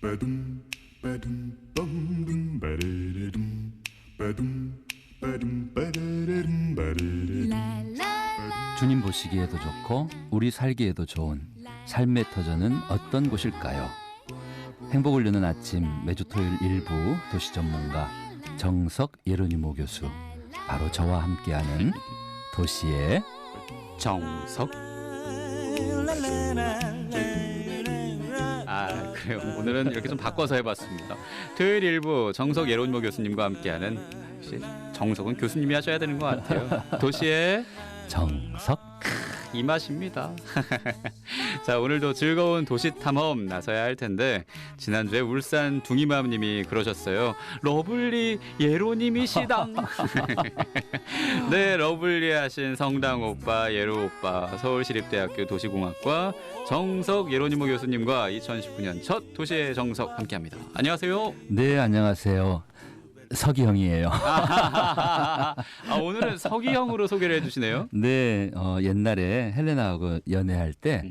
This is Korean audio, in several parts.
Ba-dum, ba-dum, bum-dum, ba-da-da-dum, ba-dum, ba-dum, ba-da-da-dum, ba-da-da-dum. 주님 보시기에도 좋고 우리 살기에도 좋은 삶의 터전은 어떤 곳일까요? 행복을 여는 아침 매주 토요일 일부 도시 전문가 정석 예로니모 교수, 바로 저와 함께하는 도시의 정석. 그래요. 오늘은 이렇게 좀 바꿔서 해봤습니다. 토요일 일부 정석 예로니모 교수님과 함께하는, 역시 정석은 교수님이 하셔야 되는 것 같아요. 도시의 정석. 이 맛입니다. 자, 오늘도 즐거운 도시 탐험 나서야 할 텐데, 지난주에 울산 둥이맘님이 그러셨어요. 러블리 예로님이시당. 네, 러블리하신 성당 오빠, 예로 오빠, 서울시립대학교 도시공학과 정석 예로니모 교수님과 2019년 첫 도시의 정석 함께합니다. 안녕하세요. 네, 안녕하세요. 석이 형이에요. 오늘은 석이 형으로 소개를 해주시네요. 네, 옛날에 헬레나하고 연애할 때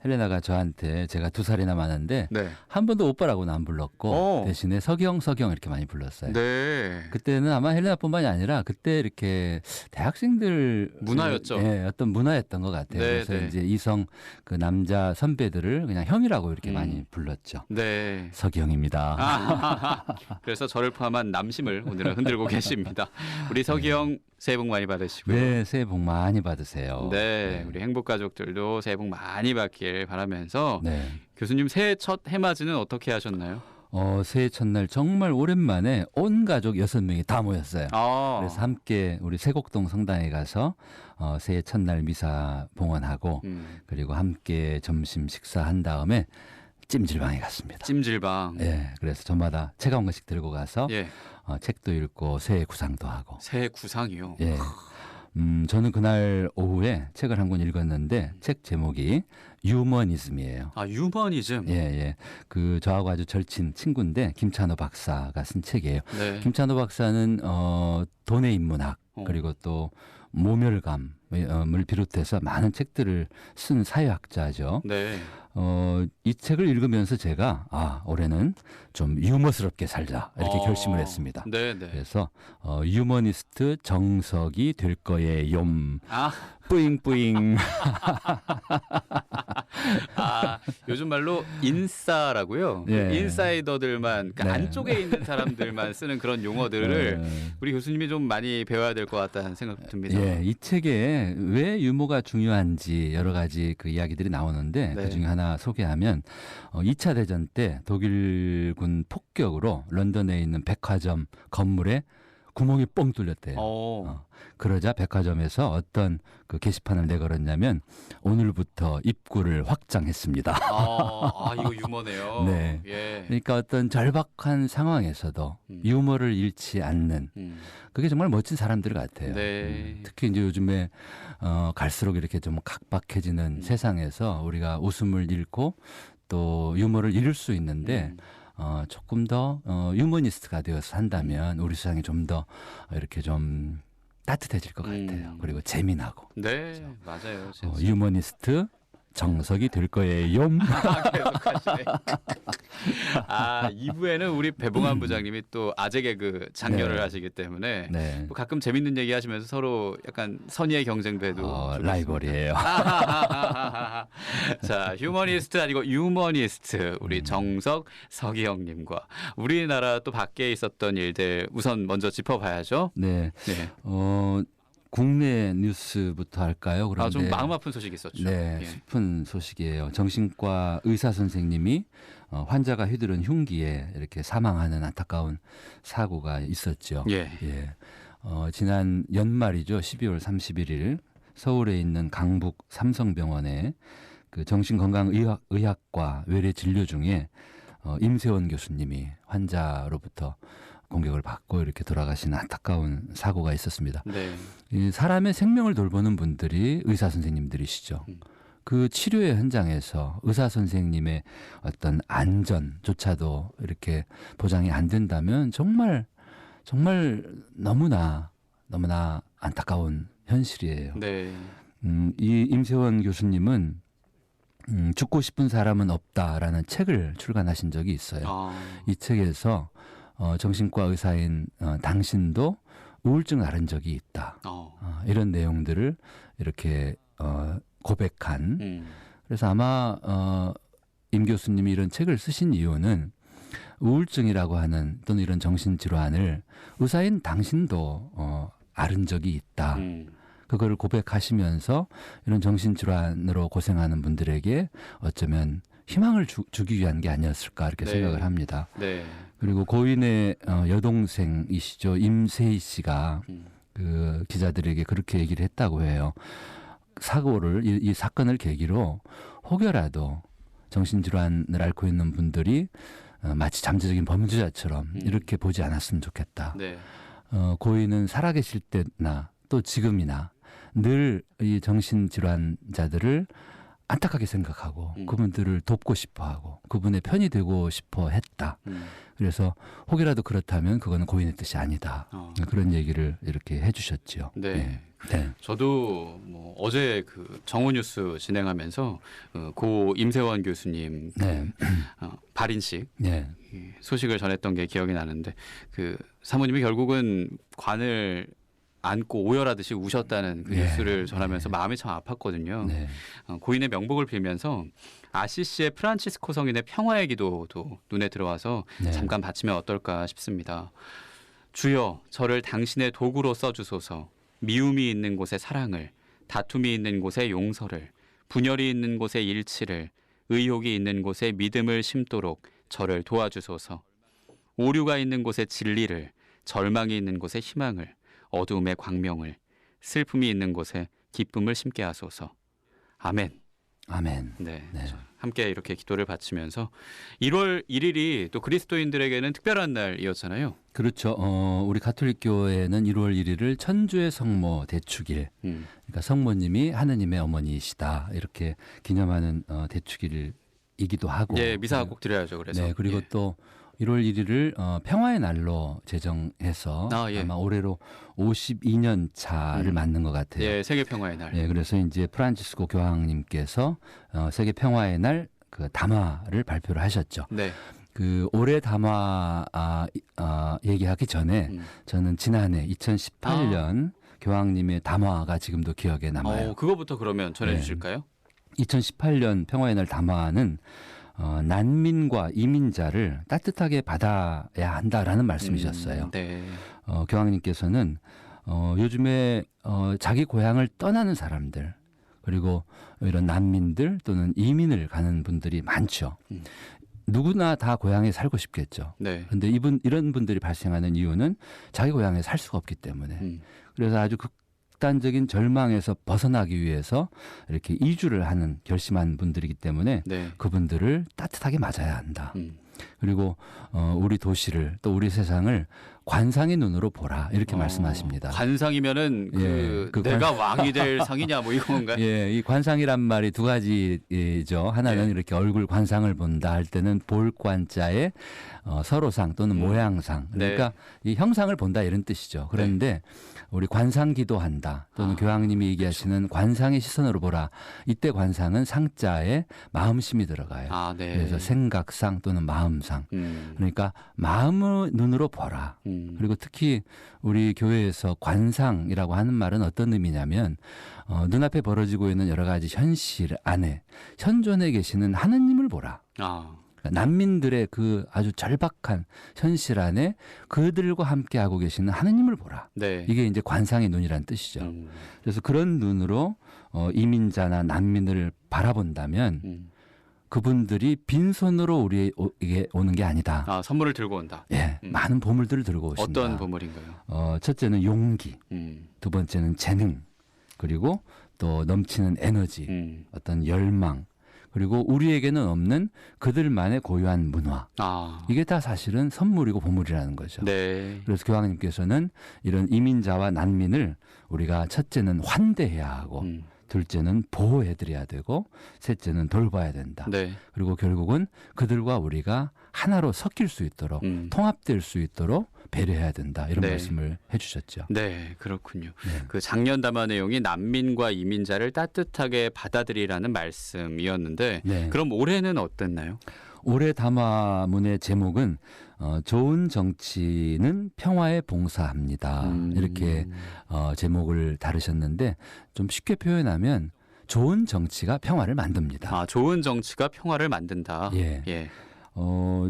헬레나가 저한테, 제가 2살이나 많은데 네. 한 번도 오빠라고는 안 불렀고 대신에 석영 이렇게 많이 불렀어요. 네. 그때는 아마 헬레나뿐만이 아니라 그때 이렇게 대학생들 문화였죠. 예, 어떤 문화였던 것 같아요. 네, 그래서 네. 이제 이성 그 남자 선배들을 그냥 형이라고 이렇게 많이 불렀죠. 네. 석영입니다. 그래서 저를 포함한 남심을 오늘은 흔들고 계십니다. 우리 석이 형 새해 복 많이 받으시고요. 네, 새해 복 많이 받으세요. 네, 우리 행복 가족들도 새해 복 많이 받길 바라면서, 네. 교수님 새해 첫 해맞이는 어떻게 하셨나요? 새해 첫날 정말 오랜만에 온 가족 6명이 다 모였어요. 아, 그래서 함께 우리 세곡동 성당에 가서 새해 첫날 미사 봉헌하고 그리고 함께 점심 식사한 다음에 찜질방에 갔습니다. 찜질방. 예, 그래서 저마다 책 한 권씩 들고 가서 예, 책도 읽고 새해 구상도 하고. 새해 구상이요. 예. 저는 그날 오후에 책을 한 권 읽었는데 책 제목이 유머니즘이에요. 아, 유머니즘. 예, 예. 그 저하고 아주 절친 친구인데 김찬호 박사가 쓴 책이에요. 네. 김찬호 박사는 돈의 인문학 그리고 또 모멸감을 비롯해서 많은 책들을 쓴 사회학자죠. 네. 이 책을 읽으면서 제가 올해는 좀 유머스럽게 살자 이렇게 결심을 했습니다. 네, 네. 그래서 유머니스트 정석이 될 거예요. 아, 뿌잉뿌잉. 요즘 말로 인싸라고요. 예. 인사이더들만, 그러니까 네. 안쪽에 있는 사람들만 쓰는 그런 용어들을 네. 우리 교수님이 좀 많이 배워야 될 것 같다는 생각 듭니다. 예, 이 책에 왜 유머가 중요한지 여러 가지 그 이야기들이 나오는데 네. 그중에 하나 소개하면 2차 대전 때 독일군 폭격으로 런던에 있는 백화점 건물에 구멍이 뻥 뚫렸대요. 그러자 백화점에서 어떤 그 게시판을 내걸었냐면 오늘부터 입구를 확장했습니다. 이거 유머네요. 네. 예. 그러니까 어떤 절박한 상황에서도 유머를 잃지 않는 그게 정말 멋진 사람들 같아요. 네. 특히 이제 요즘에 갈수록 이렇게 좀 각박해지는 세상에서 우리가 웃음을 잃고 또 유머를 잃을 수 있는데 조금 더 유머니스트가 되어서 한다면 우리 세상이 좀 더 이렇게 좀 따뜻해질 것 같아요. 그리고 재미나고. 네, 맞아요. 진짜. 유머니스트 정석이 될 거예요. 계속하시네. 2부에는 우리 배봉환 부장님이 또 아재 개그 장려를 네. 하시기 때문에 네. 뭐 가끔 재밌는 얘기 하시면서 서로 약간 선의의 경쟁도 좀 라이벌이에요. 자, 휴머니스트 아니고 유머니스트 우리 정석 서기 형님과 우리나라 또 밖에 있었던 일들 우선 먼저 짚어봐야죠. 네. 네. 국내 뉴스부터 할까요? 그런데 좀 마음 아픈 소식이 있었죠. 네, 예. 슬픈 소식이에요. 정신과 의사 선생님이 환자가 휘두른 흉기에 이렇게 사망하는 안타까운 사고가 있었죠. 예. 예. 지난 연말이죠. 12월 31일 서울에 있는 강북 삼성병원에 그 정신건강의학과 외래 진료 중에 임세원 교수님이 환자로부터 공격을 받고 이렇게 돌아가신 안타까운 사고가 있었습니다. 네. 이 사람의 생명을 돌보는 분들이 의사 선생님들이시죠. 그 치료의 현장에서 의사 선생님의 어떤 안전조차도 이렇게 보장이 안 된다면 정말 너무나 안타까운 현실이에요. 네. 이 임세원 교수님은 죽고 싶은 사람은 없다라는 책을 출간하신 적이 있어요. 이 책에서 정신과 의사인 당신도 우울증을 앓은 적이 있다. 이런 내용들을 이렇게 고백한. 그래서 아마 임 교수님이 이런 책을 쓰신 이유는 우울증이라고 하는 또는 이런 정신질환을 의사인 당신도 앓은 적이 있다. 그걸 고백하시면서 이런 정신질환으로 고생하는 분들에게 어쩌면 희망을 주기 위한 게 아니었을까 이렇게 네. 생각을 합니다. 네. 그리고 고인의 여동생이시죠. 임세희 씨가 그 기자들에게 그렇게 얘기를 했다고 해요. 사고를 이 사건을 계기로 혹여라도 정신질환을 앓고 있는 분들이 마치 잠재적인 범죄자처럼 이렇게 보지 않았으면 좋겠다. 네. 고인은 살아계실 때나 또 지금이나 늘 이 정신질환자들을 안타깝게 생각하고 그분들을 돕고 싶어하고 그분의 편이 되고 싶어 했다. 그래서 혹이라도 그렇다면 그거는 고인의 뜻이 아니다. 그런 얘기를 이렇게 해주셨죠. 네. 네. 네. 저도 뭐 어제 그 정오 뉴스 진행하면서 고 임세원 교수님 네. 발인식 네. 소식을 전했던 게 기억이 나는데 그 사모님이 결국은 관을 안고 오열하듯이 우셨다는 그 네. 뉴스를 전하면서 마음이 참 아팠거든요. 네. 고인의 명복을 빌면서 아시시의 프란치스코 성인의 평화의 기도도 눈에 들어와서 네. 잠깐 바치면 어떨까 싶습니다. 주여 저를 당신의 도구로 써주소서. 미움이 있는 곳에 사랑을, 다툼이 있는 곳에 용서를, 분열이 있는 곳에 일치를, 의혹이 있는 곳에 믿음을 심도록 저를 도와주소서. 오류가 있는 곳에 진리를, 절망이 있는 곳에 희망을, 어두움의 광명을, 슬픔이 있는 곳에 기쁨을 심게 하소서. 아멘. 아멘. 네. 네. 함께 이렇게 기도를 바치면서 1월 1일이 또 그리스도인들에게는 특별한 날이었잖아요. 그렇죠. 우리 가톨릭 교회는 1월 1일을 천주의 성모 대축일, 그러니까 성모님이 하느님의 어머니이시다 이렇게 기념하는 대축일이기도 하고. 예, 미사 꼭 드려야죠. 그래서. 네, 그리고 예. 또 1월 1일을 평화의 날로 제정해서 예. 아마 올해로 52년 차를 맞는 것 같아요. 예, 세계 평화의 날. 네, 그래서 이제 프란치스코 교황님께서 세계 평화의 날 그 담화를 발표를 하셨죠. 네. 그 올해 담화 얘기하기 전에 저는 지난해 2018년 교황님의 담화가 지금도 기억에 남아요. 그거부터 그러면 전해주실까요? 2018년 평화의 날 담화는 난민과 이민자를 따뜻하게 받아야 한다라는 말씀이셨어요. 네. 교황님께서는 요즘에 자기 고향을 떠나는 사람들 그리고 이런 난민들 또는 이민을 가는 분들이 많죠. 누구나 다 고향에 살고 싶겠죠. 네. 그런데 이런 분들이 발생하는 이유는 자기 고향에 살 수가 없기 때문에. 그래서 아주 극단적인 절망에서 벗어나기 위해서 이렇게 이주를 하는 결심한 분들이기 때문에 네. 그분들을 따뜻하게 맞아야 한다. 그리고 우리 도시를 또 우리 세상을 관상의 눈으로 보라 이렇게 말씀하십니다. 관상이면은 그 내가 왕이 될 상이냐 뭐 이건가요? 예, 이 관상이란 말이 두 가지죠. 하나는 예. 이렇게 얼굴 관상을 본다 할 때는 볼관자의 서로상 또는 모양상 그러니까 이 형상을 본다 이런 뜻이죠. 그런데 우리 관상 기도한다 또는 교황님이 얘기하시는 관상의 시선으로 보라. 이때 관상은 상자에 마음심이 들어가요. 네. 그래서 생각상 또는 마음상. 그러니까 마음의 눈으로 보라. 그리고 특히 우리 교회에서 관상이라고 하는 말은 어떤 의미냐면 눈앞에 벌어지고 있는 여러 가지 현실 안에 현존에 계시는 하느님을 보라. 그러니까 난민들의 그 아주 절박한 현실 안에 그들과 함께 하고 계시는 하느님을 보라. 네. 이게 이제 관상의 눈이란 뜻이죠. 그래서 그런 눈으로 이민자나 난민을 바라본다면 그분들이 빈손으로 우리에게 오는 게 아니다. 선물을 들고 온다. 예, 많은 보물들을 들고 오신다. 어떤 보물인가요? 첫째는 용기, 두 번째는 재능, 그리고 또 넘치는 에너지, 어떤 열망, 그리고 우리에게는 없는 그들만의 고유한 문화. 이게 다 사실은 선물이고 보물이라는 거죠. 네. 그래서 교황님께서는 이런 이민자와 난민을 우리가 첫째는 환대해야 하고 둘째는 보호해드려야 되고 셋째는 돌봐야 된다. 네. 그리고 결국은 그들과 우리가 하나로 섞일 수 있도록 통합될 수 있도록 배려해야 된다. 이런 네. 말씀을 해주셨죠. 네, 그렇군요. 네. 그 작년 담화 내용이 난민과 이민자를 따뜻하게 받아들이라는 말씀이었는데 네. 그럼 올해는 어땠나요? 올해 담화문의 제목은 좋은 정치는 평화에 봉사합니다. 이렇게 제목을 다루셨는데 좀 쉽게 표현하면 좋은 정치가 평화를 만듭니다. 아, 좋은 정치가 평화를 만든다. 예. 예.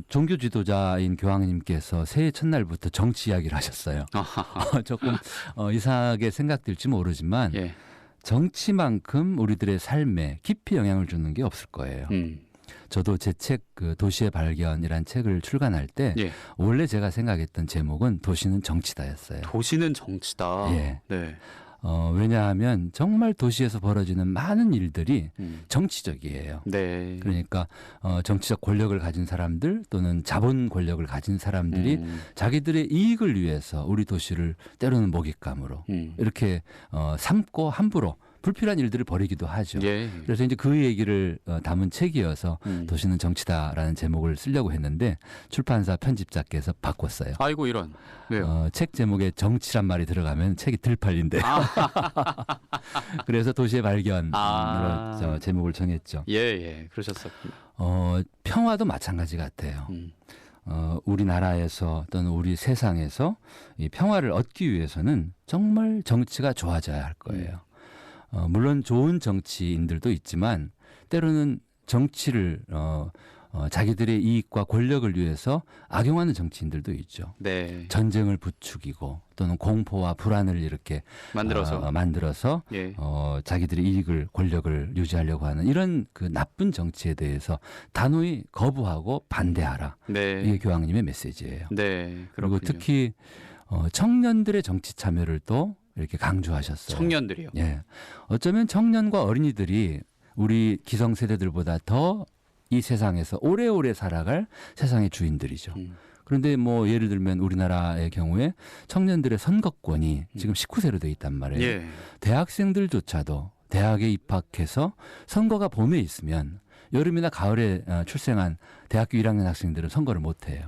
종교 지도자인 교황님께서 새해 첫날부터 정치 이야기를 하셨어요. 조금 이상하게 생각될지 모르지만 예. 정치만큼 우리들의 삶에 깊이 영향을 주는 게 없을 거예요. 저도 제 책 그 도시의 발견이란 책을 출간할 때 예. 원래 제가 생각했던 제목은 도시는 정치다였어요. 도시는 정치다. 예. 네. 왜냐하면 정말 도시에서 벌어지는 많은 일들이 정치적이에요. 네. 그러니까 정치적 권력을 가진 사람들 또는 자본 권력을 가진 사람들이 자기들의 이익을 위해서 우리 도시를 때로는 먹잇감으로 이렇게 삼고 함부로 불필요한 일들을 벌이기도 하죠. 예. 그래서 이제 그 얘기를 담은 책이어서 도시는 정치다라는 제목을 쓰려고 했는데 출판사 편집자께서 바꿨어요. 아이고 이런. 왜요? 책 제목에 정치란 말이 들어가면 책이 들팔린대. 그래서 도시의 발견으로 제목을 정했죠. 예. 그러셨었군요. 평화도 마찬가지 같아요. 우리나라에서 또는 우리 세상에서 이 평화를 얻기 위해서는 정말 정치가 좋아져야 할 거예요. 물론 좋은 정치인들도 있지만 때로는 정치를 자기들의 이익과 권력을 위해서 악용하는 정치인들도 있죠. 네. 전쟁을 부추기고 또는 공포와 불안을 이렇게 만들어서 예. 자기들의 이익을 권력을 유지하려고 하는 이런 그 나쁜 정치에 대해서 단호히 거부하고 반대하라. 네. 이게 교황님의 메시지예요. 네. 그리고 그렇군요. 특히 청년들의 정치 참여를 또 이렇게 강조하셨어요. 청년들이요. 예. 어쩌면 청년과 어린이들이 우리 기성 세대들보다 더 이 세상에서 오래오래 살아갈 세상의 주인들이죠. 그런데 뭐 예를 들면 우리나라의 경우에 청년들의 선거권이 지금 19세로 돼 있단 말이에요. 예. 대학생들조차도 대학에 입학해서 선거가 봄에 있으면 여름이나 가을에 출생한 대학교 1학년 학생들은 선거를 못 해요.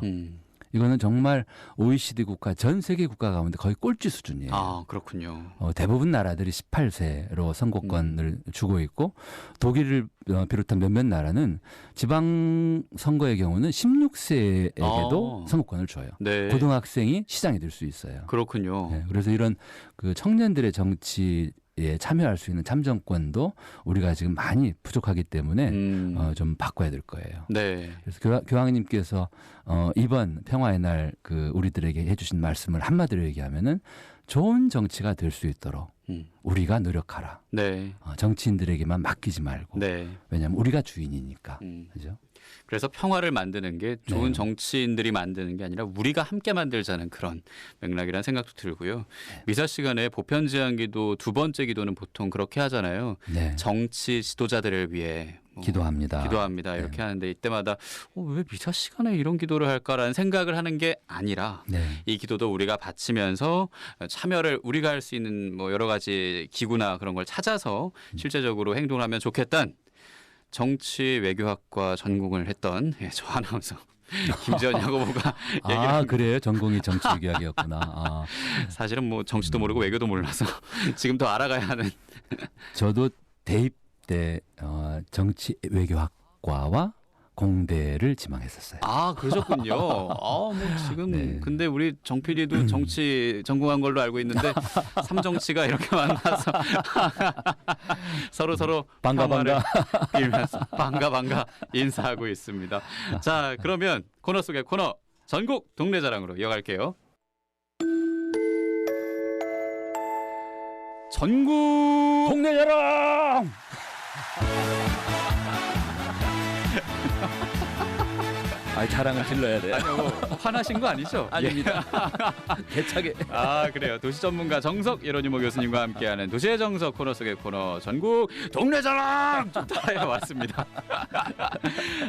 이거는 정말 OECD 국가 전 세계 국가 가운데 거의 꼴찌 수준이에요. 아, 그렇군요. 대부분 나라들이 18세로 선거권을 주고 있고 독일을 비롯한 몇몇 나라는 지방 선거의 경우는 16세에게도 선거권을 줘요. 네. 고등학생이 시장에 들 수 있어요. 그렇군요. 네, 그래서 이런 그 청년들의 정치에 참여할 수 있는 참정권도 우리가 지금 많이 부족하기 때문에 좀 바꿔야 될 거예요. 네. 그래서 교황님께서 이번 평화의 날 그 우리들에게 해주신 말씀을 한마디로 얘기하면은 좋은 정치가 될 수 있도록 우리가 노력하라. 네. 정치인들에게만 맡기지 말고. 네. 왜냐하면 우리가 주인이니까. 그죠? 그래서 평화를 만드는 게 좋은 네. 정치인들이 만드는 게 아니라 우리가 함께 만들자는 그런 맥락이라는 생각도 들고요. 미사 시간에 보편 제한기도 두 번째 기도는 보통 그렇게 하잖아요. 네. 정치 지도자들을 위해 기도합니다. 이렇게 네. 하는데 이때마다 왜 미사 시간에 이런 기도를 할까라는 생각을 하는 게 아니라 네. 이 기도도 우리가 바치면서 참여를 우리가 할 수 있는 뭐 여러 가지 기구나 그런 걸 찾아서 실제적으로 행동을 하면 좋겠다는 정치 외교학과 전공을 했던 저 아나운서 김지연 야고보가 얘기를 그래요? 전공이 정치 외교학이었구나. 사실은 뭐 정치도 모르고 외교도 몰라서 지금 더 알아가야 하는. 저도 대입 때 정치 외교학과와 공대를 지망했었어요. 아, 그러셨군요. 뭐 지금 네. 근데 우리 정 PD도 정치 전공한 걸로 알고 있는데 삼정치가 이렇게 만나서 서로 반가 빌면서 반가 인사하고 있습니다. 자, 그러면 코너 속의 코너 전국 동네 자랑으로 이어갈게요. 전국 동네 자랑. 아, 자랑을 질러야 돼요. 아니요, 화나신 거 아니죠? 아닙니다. 대차게. 아, 그래요. 도시 전문가 정석 예로니모 교수님과 함께하는 도시의 정석 코너 속의 코너 전국 동네 자랑 좋다에 왔습니다.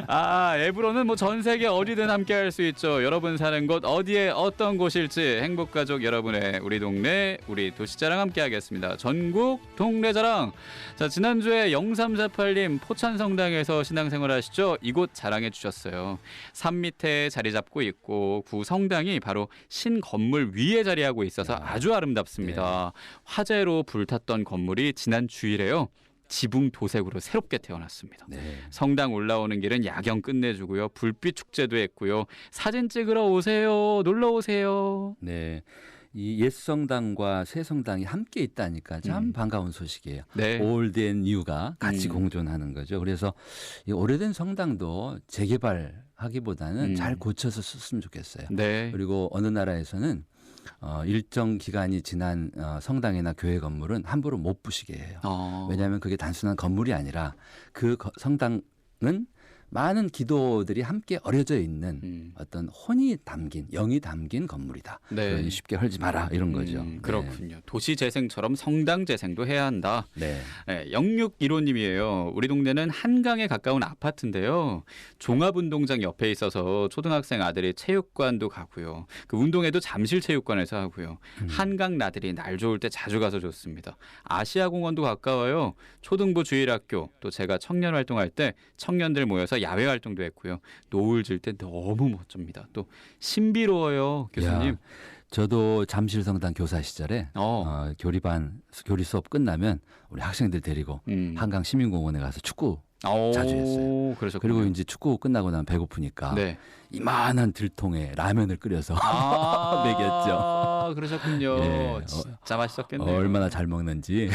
아, 앱으로는 뭐 전 세계 어디든 함께할 수 있죠. 여러분 사는 곳 어디에 어떤 곳일지 행복가족 여러분의 우리 동네 우리 도시 자랑 함께하겠습니다. 전국 동네 자랑. 자, 지난주에 0348님 포천성당에서 신앙생활 하시죠? 이곳 자랑해 주셨어요. 산 밑에 자리 잡고 있고 구 성당이 바로 신 건물 위에 자리하고 있어서 아주 아름답습니다. 화재로 불탔던 건물이 지난 주일에요. 지붕 도색으로 새롭게 태어났습니다. 네. 성당 올라오는 길은 야경 끝내주고요. 불빛 축제도 했고요. 사진 찍으러 오세요. 놀러 오세요. 네. 이 옛 성당과 새 성당이 함께 있다니까 참 반가운 소식이에요. 네. 올드 앤 뉴가 같이 공존하는 거죠. 그래서 이 오래된 성당도 재개발하기보다는 잘 고쳐서 썼으면 좋겠어요. 네. 그리고 어느 나라에서는 일정 기간이 지난 성당이나 교회 건물은 함부로 못 부시게 해요. 왜냐하면 그게 단순한 건물이 아니라 그 성당은 많은 기도들이 함께 어려져 있는 어떤 혼이 담긴 영이 담긴 건물이다. 네. 그러니 쉽게 헐지 마라 이런 거죠. 그렇군요. 도시 재생처럼 성당 재생도 해야 한다. 네. 네, 0615님이에요. 우리 동네는 한강에 가까운 아파트인데요. 종합운동장 옆에 있어서 초등학생 아들이 체육관도 가고요. 그 운동회도 잠실체육관에서 하고요. 한강 나들이 날 좋을 때 자주 가서 좋습니다. 아시아공원도 가까워요. 초등부 주일학교 또 제가 청년 활동할 때 청년들 모여서 야외 활동도 했고요. 노을 질 때 너무 멋집니다. 또 신비로워요, 교수님. 야, 저도 잠실성당 교사 시절에 교리 수업 끝나면 우리 학생들 데리고 한강 시민공원에 가서 축구 자주 했어요. 그러셨군요. 그리고 이제 축구 끝나고 나면 배고프니까 네. 이만한 들통에 라면을 끓여서 먹였죠. 그러셨군요. 예, 진짜 맛있었겠네요. 얼마나 잘 먹는지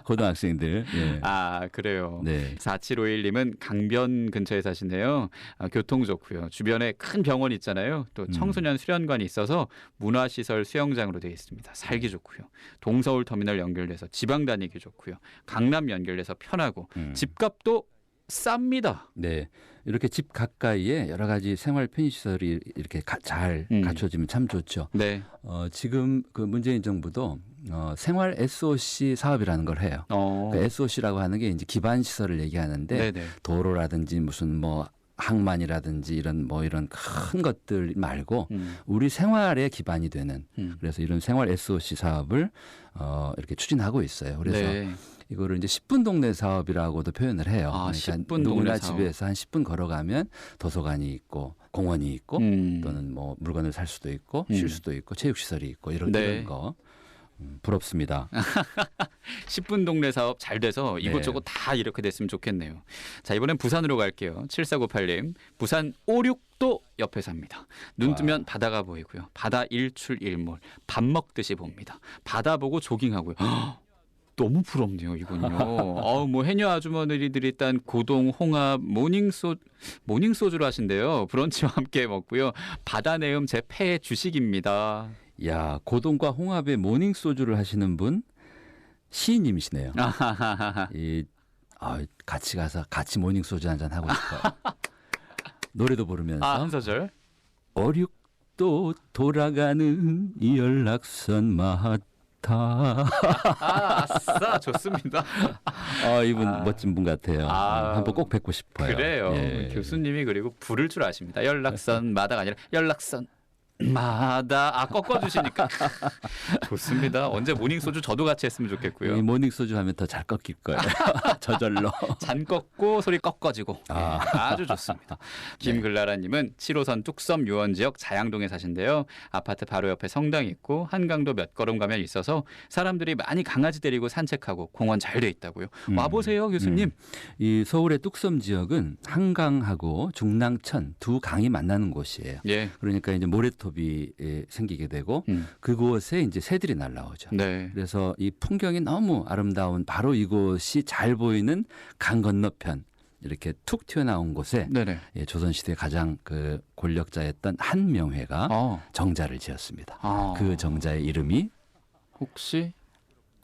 고등학생들. 예. 아, 그래요. 네. 4751님은 강변 근처에 사시네요. 교통 좋고요. 주변에 큰 병원 있잖아요. 또 청소년 수련관이 있어서 문화시설 수영장으로 되어 있습니다. 살기 좋고요. 동서울 터미널 연결돼서 지방 다니기 좋고요. 강남 연결돼서 편하고 집값도 쌉니다. 네. 이렇게 집 가까이에 여러 가지 생활 편의시설이 이렇게 잘 갖춰지면 참 좋죠. 네. 지금 그 문재인 정부도 생활 SOC 사업이라는 걸 해요. 그 SOC라고 하는 게 이제 기반 시설을 얘기하는데 네네. 도로라든지 무슨 뭐 항만이라든지 이런 큰 것들 말고 우리 생활에 기반이 되는 그래서 이런 생활 SOC 사업을 이렇게 추진하고 있어요. 그래서 네. 이거를 이제 10분 동네 사업이라고도 표현을 해요. 아, 그러니까 10분 누구나 동네 사업. 집에서 한 10분 걸어가면 도서관이 있고 공원이 있고 또는 뭐 물건을 살 수도 있고 쉴 수도 있고 체육시설이 있고 이런 거 부럽습니다. 10분 동네 사업 잘 돼서 이곳저곳 다 이렇게 됐으면 좋겠네요. 자, 이번엔 부산으로 갈게요. 7498님. 부산 오륙도 옆에 삽니다. 눈 뜨면 바다가 보이고요. 바다 일출일몰. 밥 먹듯이 봅니다. 바다 보고 조깅하고요. 너무 부럽네요, 이군요. 뭐 해녀 아주머니들이 딴 고동, 홍합, 모닝소주를 하신대요. 브런치와 함께 먹고요. 바다 내음 제 폐의 주식입니다. 야, 고동과 홍합의 모닝 소주를 하시는 분 시인님이시네요. 같이 가서 같이 모닝 소주 한잔 하고 싶어요. 노래도 부르면서 한 소절. 어륙도 돌아가는 이 연락선 마타. 아싸, 좋습니다. 이분 멋진 분 같아요. 한번 꼭 뵙고 싶어요. 그래요. 예. 교수님이 그리고 부를 줄 아십니다. 연락선 마다가 아니라 연락선 마다 꺾어주시니까 좋습니다. 언제 모닝 소주 저도 같이 했으면 좋겠고요. 이 모닝 소주 하면 더 잘 꺾일 거예요. 저절로. 잔 꺾고 소리 꺾어지고 아주 좋습니다. 김글라라님은 7호선 뚝섬 유원지역 자양동에 사신데요. 아파트 바로 옆에 성당이 있고 한강도 몇 걸음 가면 있어서 사람들이 많이 강아지 데리고 산책하고 공원 잘 돼 있다고요. 와보세요, 교수님. 이 서울의 뚝섬 지역은 한강하고 중랑천 두 강이 만나는 곳이에요. 예. 그러니까 이제 모래톱이 생기게 되고 그곳에 이제 새들이 날라오죠. 네. 그래서 이 풍경이 너무 아름다운 바로 이곳이 잘 보이는 강 건너편 이렇게 툭 튀어나온 곳에 네네. 조선시대 가장 그 권력자였던 한명회가 정자를 지었습니다. 그 정자의 이름이 혹시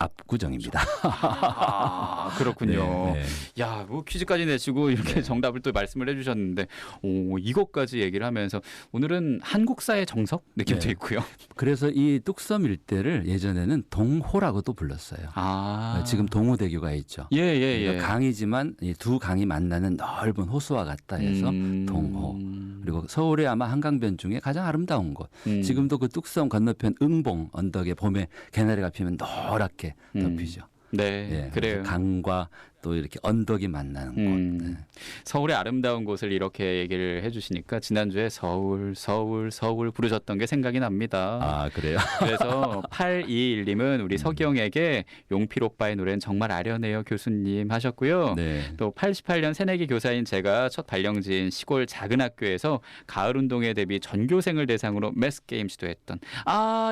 압구정입니다. 아, 그렇군요. 네, 네. 야, 뭐 퀴즈까지 내시고 이렇게 정답을 또 말씀을 해주셨는데, 오, 이것까지 얘기를 하면서 오늘은 한국사의 정석 느낌도 네. 있고요. 그래서 이 뚝섬 일대를 예전에는 동호라고도 불렀어요. 아, 지금 동호대교가 있죠. 예, 예, 예. 그러니까 강이지만 이 두 강이 만나는 넓은 호수와 같다 해서 동호. 그리고 서울의 아마 한강변 중에 가장 아름다운 곳. 지금도 그 뚝섬 건너편 응봉 언덕에 봄에 개나리가 피면 노랗게 덮이죠. 네, 예, 그래요. 그래서 강과 또 이렇게 언덕이 만나는 곳. 네. 서울의 아름다운 곳을 이렇게 얘기를 해주시니까 지난주에 서울, 서울, 서울 부르셨던 게 생각이 납니다. 아, 그래요? 그래서 821님은 우리 서기영에게 용필 오빠의 노래는 정말 아련해요 교수님 하셨고요. 네. 또 88년 새내기 교사인 제가 첫 발령지인 시골 작은 학교에서 가을 운동회 대비 전교생을 대상으로 매스 게임 시도했던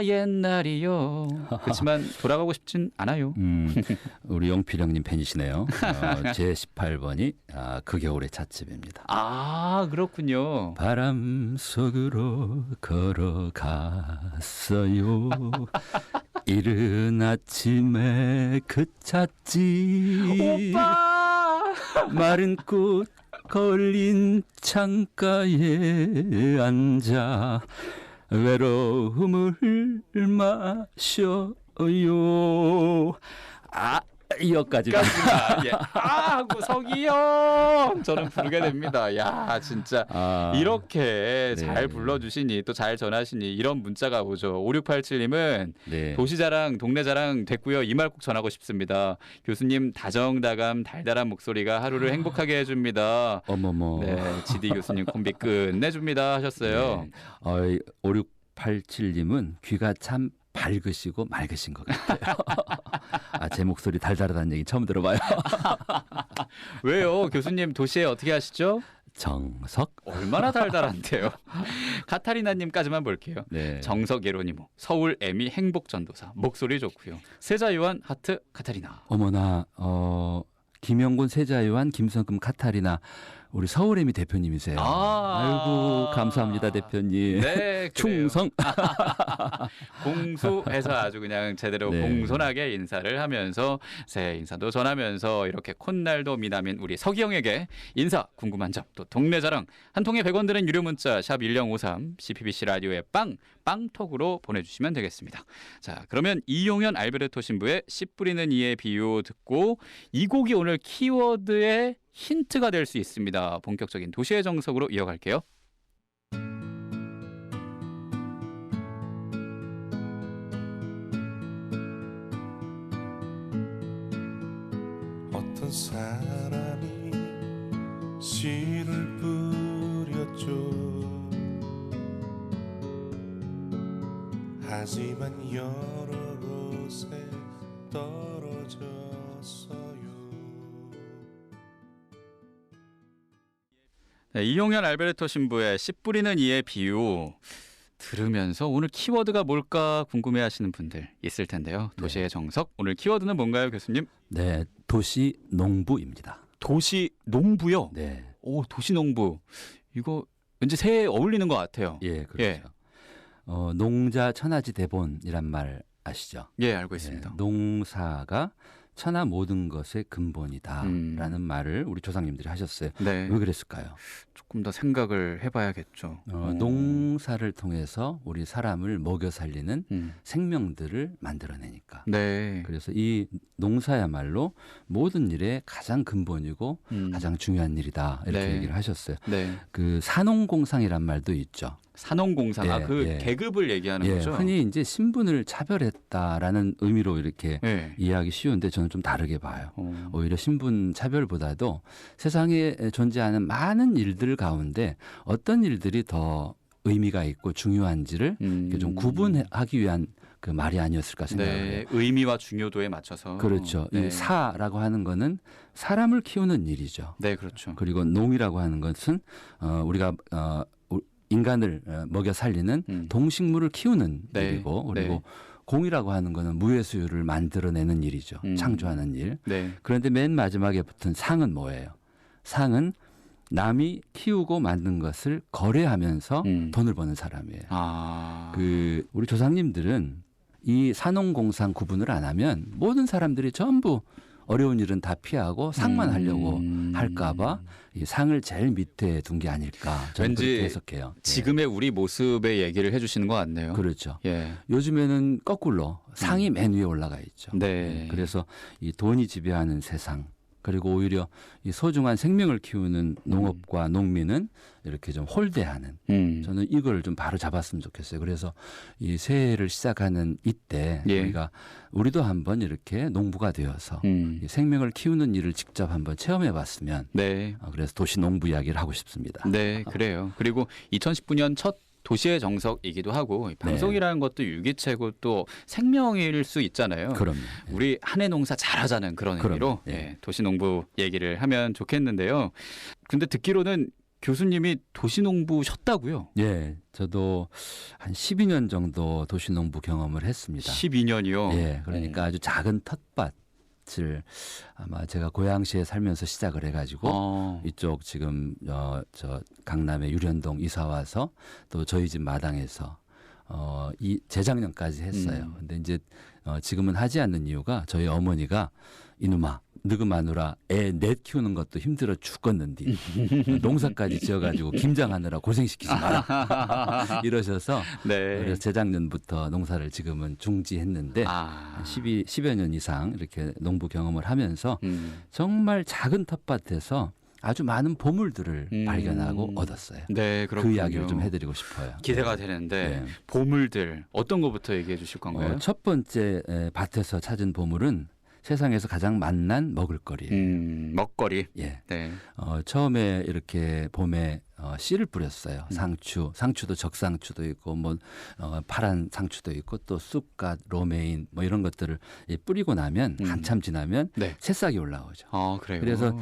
옛날이요. 그렇지만 돌아가고 싶진 않아요. 우리 용필 형님 팬이시네요. 제 18번이 그 겨울의 찻집입니다. 아, 그렇군요. 바람 속으로 걸어갔어요. 이른 아침에 그 찻집 오빠! 마른 꽃 걸린 창가에 앉아 외로움을 마셔요. 여기까지가. 예. 하고 서기영 저는 부르게 됩니다. 야, 진짜 이렇게 네. 잘 불러주시니 또 잘 전하시니 이런 문자가 오죠. 5687님은 네. 도시자랑 동네자랑 됐고요. 이 말 꼭 전하고 싶습니다. 교수님 다정다감 달달한 목소리가 하루를 행복하게 해줍니다. 어머머. 네, GD 교수님 콤비 끝내줍니다 하셨어요. 네. 5687님은 귀가 참 밝으시고 맑으신 것 같아요. 제 목소리 달달하다는 얘기 처음 들어봐요. 왜요? 교수님 도시에 어떻게 하시죠? 정석. 얼마나 달달한데요. 카타리나님까지만 볼게요. 네. 정석 예로니모 서울 애미 행복전도사 목소리 좋고요. 세자유한 하트 카타리나. 어머나 김영곤 세자유한 김성금 카타리나 우리 서울애미 대표님이세요. 아이고 감사합니다 대표님. 네, 충성. 공수해서 아주 그냥 제대로 네. 공손하게 인사를 하면서 새해 인사도 전하면서 이렇게 콧날도 미남인 우리 서기영에게 인사 궁금한 점 또 동네 자랑 한 통에 100원 드는 유료 문자 샵 1053 CPBC 라디오의 빵톡으로 보내주시면 되겠습니다. 자, 그러면 이용현 알베르토 신부의 씨 뿌리는 이의 비유 듣고 이 곡이 오늘 키워드의 힌트가 될 수 있습니다. 본격적인 도시의 정석으로 이어갈게요. 어떤 사람이 씨를 뿌렸죠. 하지만 여러 곳에 떨어졌어요. 네, 이용현 알베르토 신부의 씨 뿌리는 이의 비유 들으면서 오늘 키워드가 뭘까 궁금해하시는 분들 있을 텐데요. 도시의 정석 오늘 키워드는 뭔가요, 교수님? 네, 도시 농부입니다. 도시 농부요. 네, 오, 도시 농부 이거 왠지 새해에 어울리는 것 같아요. 예, 그렇죠. 예. 농자 천하지 대본이란 말 아시죠? 예, 알고 있습니다. 네, 농사가 천하 모든 것의 근본이다라는 말을 우리 조상님들이 하셨어요. 네, 왜 그랬을까요? 조금 더 생각을 해봐야겠죠. 농사를 통해서 우리 사람을 먹여 살리는 음. 생명들을 만들어내니까. 네, 그래서 이 농사야말로 모든 일의 가장 근본이고 가장 중요한 일이다 이렇게 네. 얘기를 하셨어요. 네. 그 산농공상이란 말도 있죠. 산업공상 예, 그 예. 계급을 얘기하는 예, 거죠. 흔히 이제 신분을 차별했다라는 의미로 이렇게 예. 이해하기 쉬운데 저는 좀 다르게 봐요. 어. 오히려 신분 차별보다도 세상에 존재하는 많은 일들 가운데 어떤 일들이 더 의미가 있고 중요한지를 이렇게 좀 구분하기 위한 그 말이 아니었을까 생각을 해요. 네, 의미와 중요도에 맞춰서. 그렇죠. 네. 이 사라고 하는 거는 사람을 키우는 일이죠. 네, 그렇죠. 그리고 농이라고 하는 것은 우리가 인간을 먹여 살리는 동식물을 키우는 네. 일이고 그리고 네. 공이라고 하는 거는 무예수유를 만들어내는 일이죠. 창조하는 일. 네. 그런데 맨 마지막에 붙은 상은 뭐예요? 상은 남이 키우고 만든 것을 거래하면서 돈을 버는 사람이에요. 아. 그 우리 조상님들은 이 산농공상 구분을 안 하면 모든 사람들이 전부 어려운 일은 다 피하고 상만 하려고 할까봐 이 상을 제일 밑에 둔 게 아닐까 저는 왠지 그렇게 해석해요. 지금의 우리 모습의 얘기를 해주시는 것 같네요. 그렇죠. 예. 요즘에는 거꾸로 상이 맨 위에 올라가 있죠. 네. 그래서 이 돈이 지배하는 세상 그리고 오히려 이 소중한 생명을 키우는 농업과 농민은 이렇게 좀 홀대하는 저는 이걸 좀 바로 잡았으면 좋겠어요. 그래서 이 새해를 시작하는 이때 예. 우리도 한번 이렇게 농부가 되어서 이 생명을 키우는 일을 직접 한번 체험해 봤으면 네. 그래서 도시 농부 이야기를 하고 싶습니다. 네, 그래요. 그리고 2019년 첫 도시의 정석이기도 하고 방송이라는 것도 일기체고 또 생명일 수 있잖아요. 그럼요. 예. 우리 한 해 농사 잘하자는 그런 그럼요. 의미로 예. 예, 도시농부 얘기를 하면 좋겠는데요. 근데 듣기로는 교수님이 도시농부셨다고요? 예, 저도 한 12년 정도 도시농부 경험을 했습니다. 12년이요. 예, 그러니까 아주 작은 텃밭을 아마 제가 고양시에 살면서 시작을 해가지고 이쪽 지금 저 강남의 유련동 이사 와서 또 저희 집 마당에서 이 재작년까지 했어요. 근데 이제 지금은 하지 않는 이유가 저희 어머니가 이놈아 너그 마누라 애 넷 키우는 것도 힘들어 죽겠는디 농사까지 지어가지고 김장하느라 고생시키지 마라 이러셔서 네. 그래서 재작년부터 농사를 지금은 중지했는데 한 10여 년 이상 이렇게 농부 경험을 하면서 정말 작은 텃밭에서 아주 많은 보물들을 발견하고 얻었어요. 네, 그렇군요. 그 이야기를 좀 해드리고 싶어요. 기대가 되는데 네. 보물들 어떤 것부터 얘기해 주실 건가요? 첫 번째 밭에서 찾은 보물은 세상에서 가장 맛난 먹을거리예요. 먹거리. 예. 네. 처음에 이렇게 봄에 씨를 뿌렸어요. 상추도 적상추도 있고 뭐 파란 상추도 있고 또 쑥갓, 로메인 뭐 이런 것들을 뿌리고 나면 한참 지나면 네. 새싹이 올라오죠. 그래요. 그래서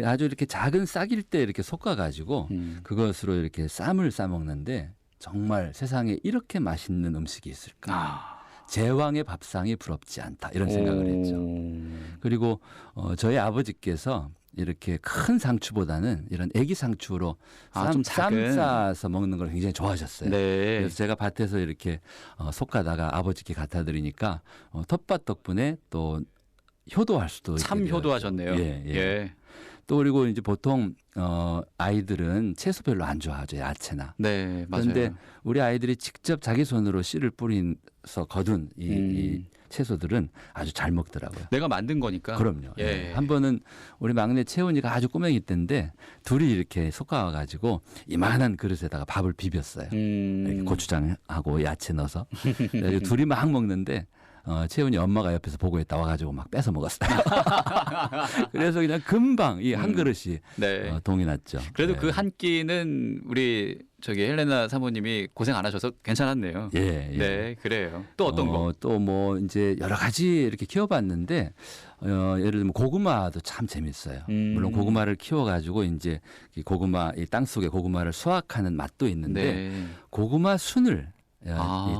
아주 이렇게 작은 싹일 때 이렇게 솎아가지고 그것으로 이렇게 쌈을 싸 먹는데 정말 세상에 이렇게 맛있는 음식이 있을까? 제왕의 밥상이 부럽지 않다 이런 생각을 했죠. 그리고 저희 아버지께서 이렇게 큰 상추보다는 이런 애기 상추로 좀 쌈 작은. 싸서 먹는 걸 굉장히 좋아하셨어요. 네. 그래서 제가 밭에서 이렇게 솎아다가 아버지께 갖다 드리니까 텃밭 덕분에 또 효도할 수도 참 있게 효도하셨네요. 되었죠. 예. 예. 또 그리고 이제 보통 아이들은 채소 별로 안 좋아하죠. 야채나. 네, 맞아요. 그런데 우리 아이들이 직접 자기 손으로 씨를 뿌려서 거둔 이 채소들은 아주 잘 먹더라고요. 내가 만든 거니까. 그럼요. 예. 예. 한 번은 우리 막내 채훈이가 아주 꼬맹이 때인데 둘이 이렇게 솎아와가지고 이만한 그릇에다가 밥을 비볐어요. 이렇게 고추장하고 야채 넣어서 그래가지고 둘이 막 먹는데 채훈이 엄마가 옆에서 보고 있다 와가지고 막 뺏어 먹었어요. 그래서 그냥 금방 이 한 그릇이 네. 동이 났죠. 그래도 예. 그 한 끼는 우리 헬레나 사모님이 고생 안 하셔서 괜찮았네요. 예, 예. 네, 그래요. 또 어떤 거? 또 뭐 이제 여러 가지 이렇게 키워봤는데 예를 들면 고구마도 참 재밌어요. 물론 고구마를 키워가지고 이제 이 고구마 이 땅 속에 고구마를 수확하는 맛도 있는데 네. 고구마 순을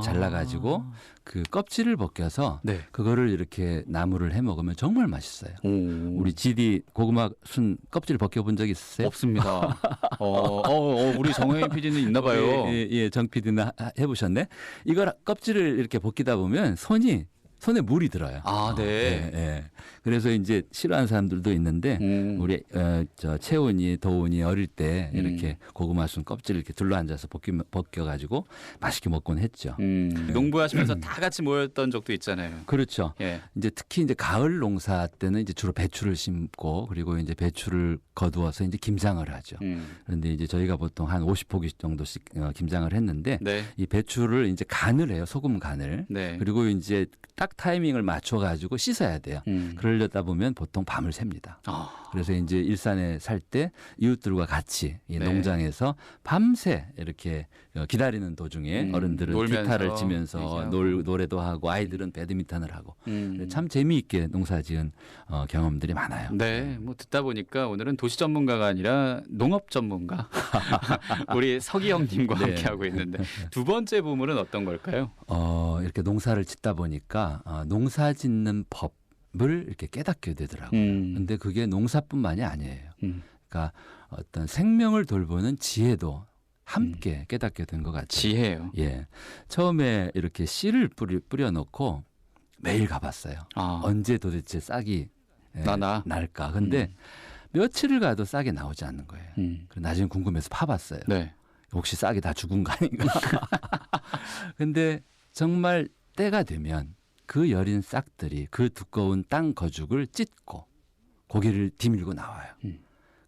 잘라가지고 그 껍질을 벗겨서 네. 그거를 이렇게 나물을 해 먹으면 정말 맛있어요. 우리 GD 고구마 순 껍질 벗겨본 적 있으세요? 없습니다. 우리 정혜인 PD는 있나 봐요. 예, 정 PD는 해보셨네. 이걸 껍질을 이렇게 벗기다 보면 손에 물이 들어요. 네. 예. 그래서 이제 싫어하는 사람들도 있는데 우리 저 채훈이 도훈이 어릴 때 이렇게 고구마 순 껍질을 이렇게 둘러앉아서 벗겨가지고 맛있게 먹곤 했죠. 농부하시면서 다 같이 모였던 적도 있잖아요. 그렇죠. 예. 이제 특히 이제 가을 농사 때는 이제 주로 배추를 심고 그리고 이제 배추를 거두어서 이제 김장을 하죠. 그런데 이제 저희가 보통 한 50포기 정도씩 김장을 했는데 네. 이 배추를 이제 간을 해요. 소금 간을. 네. 그리고 이제 딱 타이밍을 맞춰가지고 씻어야 돼요. 그러려다 보면 보통 밤을 샙니다. 그래서 이제 일산에 살 때 이웃들과 같이 이 네. 농장에서 밤새 이렇게 기다리는 도중에 어른들은 놀면서, 기타를 치면서 얘기하고. 노래도 하고 아이들은 배드민턴을 하고 참 재미있게 농사지은 경험들이 많아요. 네, 뭐 듣다 보니까 오늘은 도시 전문가가 아니라 농업 전문가 우리 서기영님과 네. 함께하고 있는데 두 번째 보물은 어떤 걸까요? 이렇게 농사를 짓다 보니까 농사 짓는 법을 이렇게 깨닫게 되더라고요. 근데 그게 농사뿐만이 아니에요. 그러니까 어떤 생명을 돌보는 지혜도 함께 깨닫게 된 것 같아요. 지혜예요. 예, 처음에 이렇게 씨를 뿌려놓고 매일 가봤어요. 아, 언제 도대체 싹이 날까? 근데 며칠을 가도 싹이 나오지 않는 거예요. 그래서 나중에 궁금해서 파봤어요. 네. 혹시 싹이 다 죽은 거 아닌가? 근데 정말 때가 되면 그 여린 싹들이 그 두꺼운 땅 거죽을 찢고 고개를 디밀고 나와요.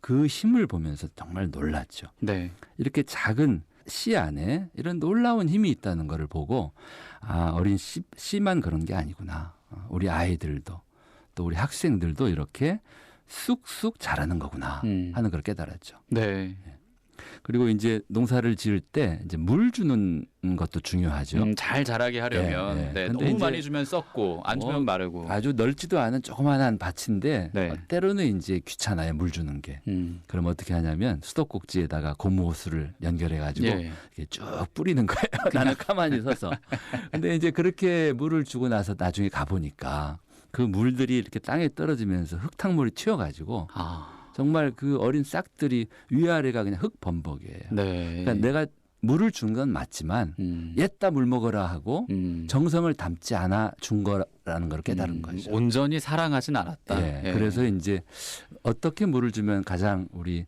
그 힘을 보면서 정말 놀랐죠. 네. 이렇게 작은 씨 안에 이런 놀라운 힘이 있다는 것을 보고 아, 어린 씨만 그런 게 아니구나. 우리 아이들도 또 우리 학생들도 이렇게 쑥쑥 자라는 거구나 하는 걸 깨달았죠. 네. 그리고 이제 농사를 지을 때 이제 물 주는 것도 중요하죠. 잘 자라게 하려면 네, 네. 네, 근데 너무 이제 많이 주면 썩고 안 주면 마르고. 아주 넓지도 않은 조그만한 밭인데 네. 때로는 이제 귀찮아요, 물 주는 게. 그럼 어떻게 하냐면 수도꼭지에다가 고무 호스를 연결해 가지고 예. 이렇게 쭉 뿌리는 거예요. 나는 가만히 서서. 근데 이제 그렇게 물을 주고 나서 나중에 가 보니까 그 물들이 이렇게 땅에 떨어지면서 흙탕물이 튀어 가지고 아, 정말 그 어린 싹들이 위아래가 그냥 흙 범벅이에요. 네. 그러니까 내가 물을 준 건 맞지만 옛다 물 먹어라 하고 정성을 담지 않아 준 거라는 걸 깨달은 거죠. 온전히 사랑하진 않았다. 예, 예. 그래서 이제 어떻게 물을 주면 가장 우리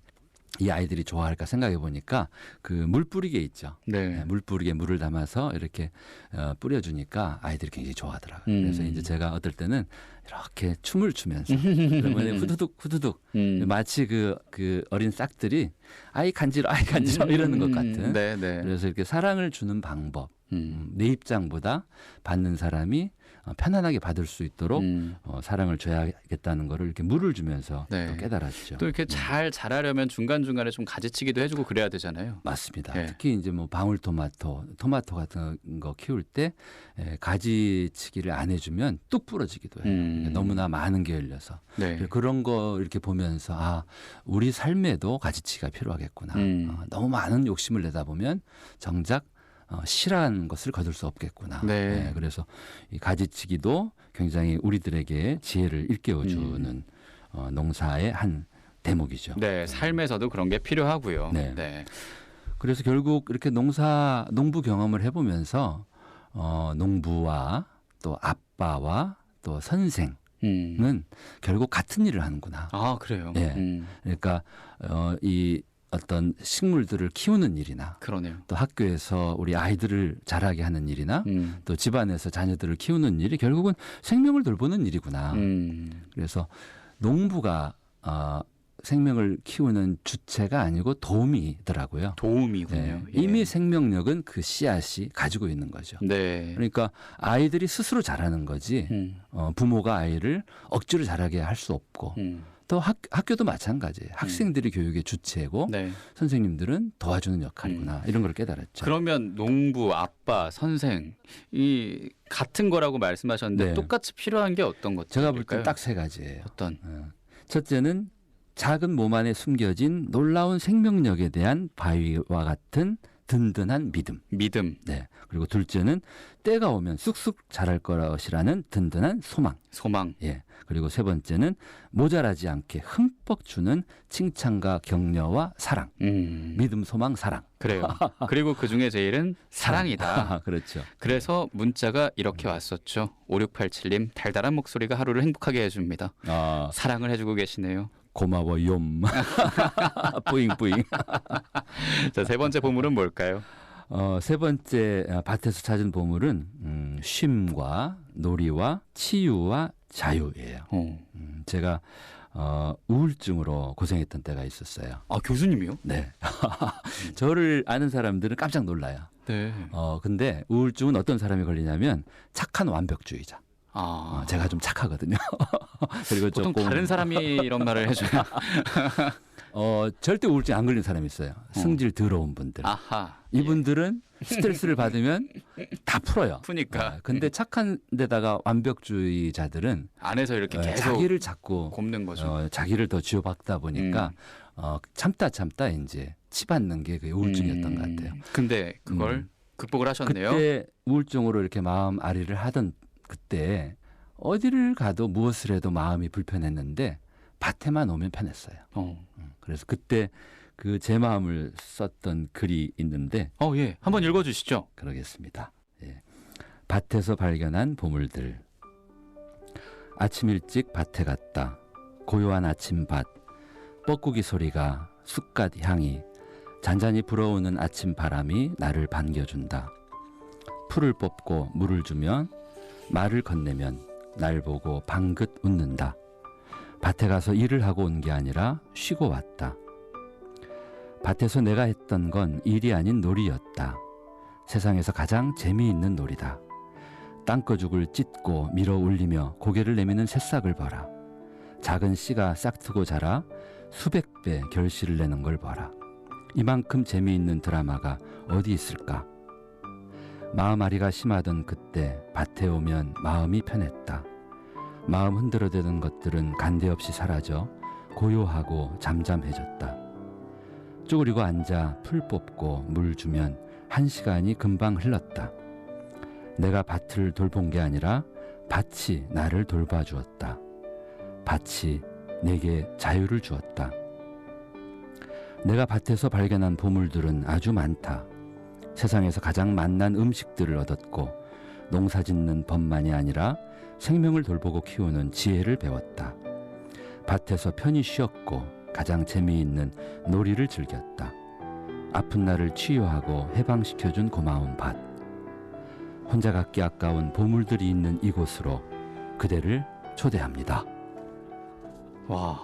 이 아이들이 좋아할까 생각해 보니까 그 물 뿌리개 있죠. 네. 예, 물 뿌리개 물을 담아서 이렇게 뿌려주니까 아이들이 굉장히 좋아하더라고요. 그래서 이제 제가 어떨 때는 이렇게 춤을 추면서 그러면 후두둑 후두둑 마치 그 어린 싹들이 아이 간지러 이러는 것 같은. 네, 네. 그래서 이렇게 사랑을 주는 방법 내 입장보다 받는 사람이 편안하게 받을 수 있도록 사랑을 줘야겠다는 거를 이렇게 물을 주면서 네. 또 깨달았죠. 또 이렇게 잘 자라려면 중간중간에 좀 가지치기도 해주고 그래야 되잖아요. 맞습니다. 네. 특히 이제 뭐 방울토마토 같은 거 키울 때 가지치기를 안 해주면 뚝 부러지기도 해요. 그러니까 너무나 많은 게 열려서 네. 그런 거 이렇게 보면서 아 우리 삶에도 가지치기가 필요하겠구나. 너무 많은 욕심을 내다 보면 정작 실한 것을 거둘 수 없겠구나. 네. 그래서 이 가지치기도 굉장히 우리들에게 지혜를 일깨워주는 농사의 한 대목이죠. 네, 삶에서도 그런 게 필요하고요. 네. 네. 그래서 결국 이렇게 농부 경험을 해보면서 농부와 또 아빠와 또 선생은 결국 같은 일을 하는구나. 아, 그래요. 예. 그러니까 이 어떤 식물들을 키우는 일이나 그러네요. 또 학교에서 우리 아이들을 자라게 하는 일이나 또 집안에서 자녀들을 키우는 일이 결국은 생명을 돌보는 일이구나. 그래서 농부가 생명을 키우는 주체가 아니고 도우미더라고요. 도움이군요. 네. 예. 이미 생명력은 그 씨앗이 가지고 있는 거죠. 네. 그러니까 아이들이 스스로 자라는 거지 부모가 아이를 억지로 자라게 할 수 없고 또 학교도 마찬가지예요. 학생들이 교육의 주체고 네. 선생님들은 도와주는 역할이구나. 이런 걸 깨달았죠. 그러면 농부, 아빠, 선생 이 같은 거라고 말씀하셨는데 네. 똑같이 필요한 게 어떤 것들일까요? 제가 볼 때 딱 세 가지예요. 어떤? 첫째는 작은 몸 안에 숨겨진 놀라운 생명력에 대한 바위와 같은 든든한 믿음. 믿음, 네. 그리고 둘째는 때가 오면 쑥쑥 자랄 것이라는 든든한 소망. 소망. 예. 그리고 세 번째는 모자라지 않게 흠뻑 주는 칭찬과 격려와 사랑. 믿음, 소망, 사랑. 그래요. 그리고 그 중에 제일은 사랑이다. 그렇죠. 그래서 문자가 이렇게 왔었죠. 5687님 달달한 목소리가 하루를 행복하게 해줍니다. 사랑을 해주고 계시네요. 고마워 욤. 뿌잉뿌잉. 자, 세 번째 보물은 뭘까요? 세 번째 밭에서 찾은 보물은 쉼과 놀이와 치유와 자유예요. 제가 우울증으로 고생했던 때가 있었어요. 아, 교수님이요? 네. 저를 아는 사람들은 깜짝 놀라요. 네. 근데 우울증은 어떤 사람이 걸리냐면 착한 완벽주의자. 아, 제가 좀 착하거든요. 그리고 보통 조금 다른 사람이 이런 말을 해줘요. 절대 우울증 안 걸린 사람이 있어요. 승질 더러운 분들. 아하. 이분들은 스트레스를 받으면 다 풀어요. 푸니까. 근데 착한 데다가 완벽주의자들은 안에서 이렇게 계속 자기를 자꾸 곱는 거죠. 자기를 더 쥐어박다 보니까 참다 이제 치받는 게 그게 우울증이었던 것 같아요. 근데 그걸 극복을 하셨네요. 그때 우울증으로 이렇게 마음 아리를 하던 그때 어디를 가도 무엇을 해도 마음이 불편했는데 밭에만 오면 편했어요. 그래서 그때 그 제 마음을 썼던 글이 있는데 예. 한번 읽어주시죠. 그러겠습니다. 예. 밭에서 발견한 보물들. 아침 일찍 밭에 갔다. 고요한 아침밭. 뻐꾸기 소리가, 쑥갓 향이, 잔잔히 불어오는 아침 바람이 나를 반겨준다. 풀을 뽑고 물을 주면, 말을 건네면 날 보고 방긋 웃는다. 밭에 가서 일을 하고 온 게 아니라 쉬고 왔다. 밭에서 내가 했던 건 일이 아닌 놀이였다. 세상에서 가장 재미있는 놀이다. 땅거죽을 찢고 밀어 올리며 고개를 내미는 새싹을 봐라. 작은 씨가 싹트고 자라 수백 배 결실을 내는 걸 봐라. 이만큼 재미있는 드라마가 어디 있을까? 마음앓이가 심하던 그때 밭에 오면 마음이 편했다. 마음 흔들어대던 것들은 간데없이 사라져 고요하고 잠잠해졌다. 쪼그리고 앉아 풀 뽑고 물 주면 1시간이 금방 흘렀다. 내가 밭을 돌본 게 아니라 밭이 나를 돌봐주었다. 밭이 내게 자유를 주었다. 내가 밭에서 발견한 보물들은 아주 많다. 세상에서 가장 맛난 음식들을 얻었고 농사짓는 법만이 아니라 생명을 돌보고 키우는 지혜를 배웠다. 밭에서 편히 쉬었고 가장 재미있는 놀이를 즐겼다. 아픈 나를 치유하고 해방시켜준 고마운 밭. 혼자 갖기 아까운 보물들이 있는 이곳으로 그대를 초대합니다. 와,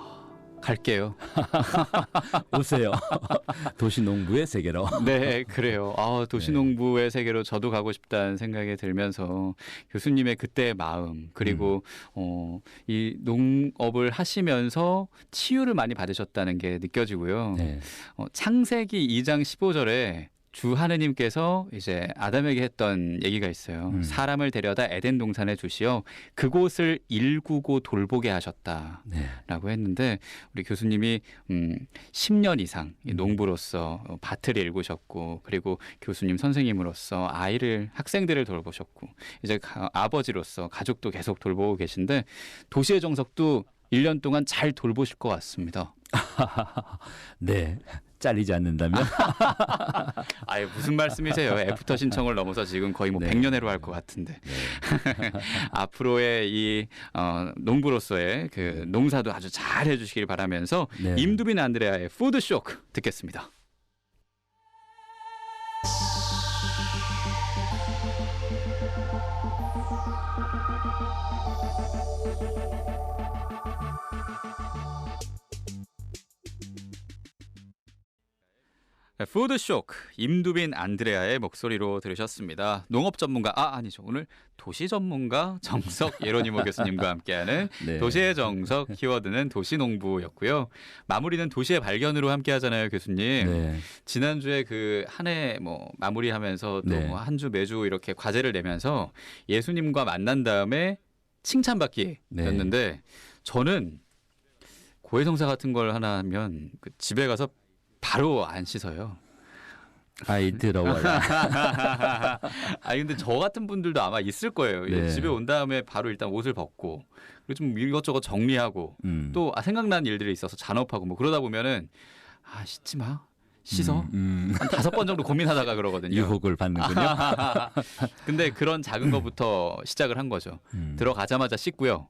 갈게요. 오세요. 도시농부의 세계로. 네, 그래요. 도시농부의 세계로 저도 가고 싶다는 생각이 들면서 교수님의 그때의 마음, 그리고 이 농업을 하시면서 치유를 많이 받으셨다는 게 느껴지고요. 네. 창세기 2장 15절에 주 하느님께서 이제 아담에게 했던 얘기가 있어요. 사람을 데려다 에덴 동산에 두시어 그곳을 일구고 돌보게 하셨다라고 네. 했는데, 우리 교수님이 10년 이상 이 농부로서 밭을 일구셨고, 그리고 교수님 선생님으로서 학생들을 돌보셨고, 이제 아버지로서 가족도 계속 돌보고 계신데, 도시의 정석도 1년 동안 잘 돌보실 것 같습니다. 네. 잘리지 않는다면? 아유, 무슨 말씀이세요? 애프터 신청을 넘어서 지금 거의 뭐 네. 100년회로 할 것 같은데. 네. 앞으로의 이 농부로서의 그 농사도 아주 잘 해주시길 바라면서 네. 임두빈 안드레아의 푸드 쇼크 듣겠습니다. 푸드쇼크 임두빈 안드레아의 목소리로 들으셨습니다. 농업 전문가 아니죠. 오늘 도시 전문가 정석 예로니모 교수님과 함께하는 네. 도시의 정석, 키워드는 도시농부였고요. 마무리는 도시의 발견으로 함께하잖아요, 교수님. 네. 지난주에 그 한 해 뭐 마무리하면서 또 네. 뭐 한 주 매주 이렇게 과제를 내면서 예수님과 만난 다음에 칭찬받기였는데, 저는 고해성사 같은 걸 하나 하면 그 집에 가서 바로 안 씻어요. 아이 더러워라. 근데 저 같은 분들도 아마 있을 거예요. 네. 집에 온 다음에 바로 일단 옷을 벗고, 그리고 좀 이것저것 정리하고, 또 생각난 일들이 있어서 잔업하고 뭐 그러다 보면은 씻지 마. 씻어. 한 5번 정도 고민하다가 그러거든요. 유혹을 받는군요. 근데 그런 작은 거부터 시작을 한 거죠. 들어가자마자 씻고요.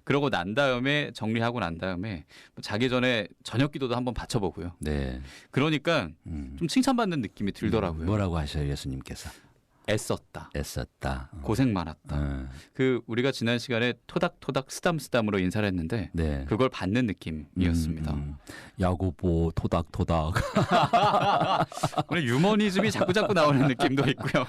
그러고 난 다음에 정리하고 난 다음에 자기 전에 저녁 기도도 한번 바쳐보고요. 네. 그러니까 좀 칭찬받는 느낌이 들더라고요. 뭐라고 하셔요, 예수님께서? 애썼다. 애썼다. 고생 많았다. 그 우리가 지난 시간에 토닥토닥 쓰담쓰담으로 인사를 했는데, 네. 그걸 받는 느낌이었습니다. 야고보 토닥토닥. 오늘 유머니즘이 자꾸자꾸 나오는 느낌도 있고요.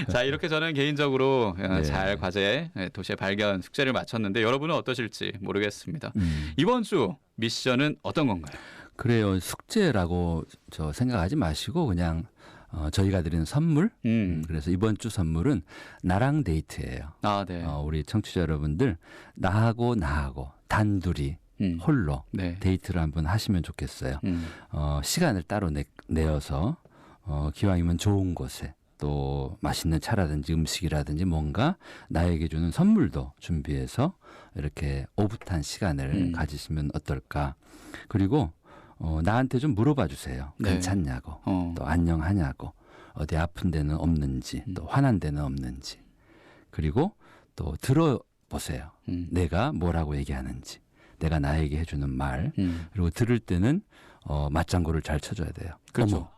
자, 이렇게 저는 개인적으로 네. 잘 과제, 도시의 발견, 숙제를 마쳤는데 여러분은 어떠실지 모르겠습니다. 이번 주 미션은 어떤 건가요? 그래요. 숙제라고 생각하지 마시고 그냥 저희가 드리는 선물. 그래서 이번 주 선물은 나랑 데이트예요. 네. 우리 청취자 여러분들 나하고 단둘이 홀로 네. 데이트를 한번 하시면 좋겠어요. 시간을 따로 내어서 기왕이면 좋은 곳에, 또 맛있는 차라든지 음식이라든지 뭔가 나에게 주는 선물도 준비해서 이렇게 오붓한 시간을 가지시면 어떨까. 그리고 나한테 좀 물어봐 주세요. 네. 괜찮냐고, 어. 또 안녕하냐고, 어디 아픈 데는 없는지, 또 화난 데는 없는지, 그리고 또 들어보세요. 내가 뭐라고 얘기하는지, 내가 나에게 해주는 말, 그리고 들을 때는 맞장구를 잘 쳐줘야 돼요. 그렇죠. 어머,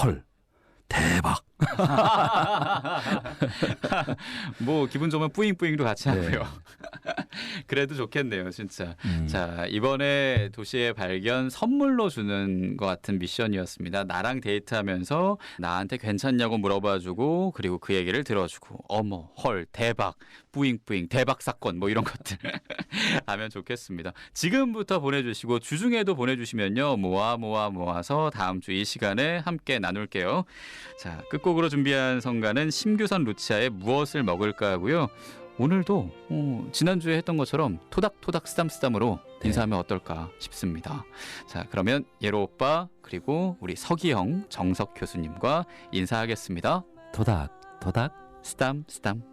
헐, 대박. 뭐 기분 좋으면 뿌잉뿌잉도 같이 네. 하고요. 그래도 좋겠네요, 진짜. 자, 이번에 도시의 발견 선물로 주는 것 같은 미션이었습니다. 나랑 데이트하면서 나한테 괜찮냐고 물어봐주고 그리고 그 얘기를 들어주고 어머, 헐, 대박, 뿌잉뿌잉, 대박 사건 뭐 이런 것들 하면 좋겠습니다. 지금부터 보내주시고 주중에도 보내주시면요 모아서 다음 주 이 시간에 함께 나눌게요. 자, 끝곡으로 준비한 성가는 심규선 루치아의 무엇을 먹을까 하고요. 오늘도 지난주에 했던 것처럼 토닥토닥 쓰담쓰담으로 인사하면 어떨까 싶습니다. 자, 그러면 예로 오빠 그리고 우리 서기형 정석 교수님과 인사하겠습니다. 토닥토닥. 쓰담쓰담.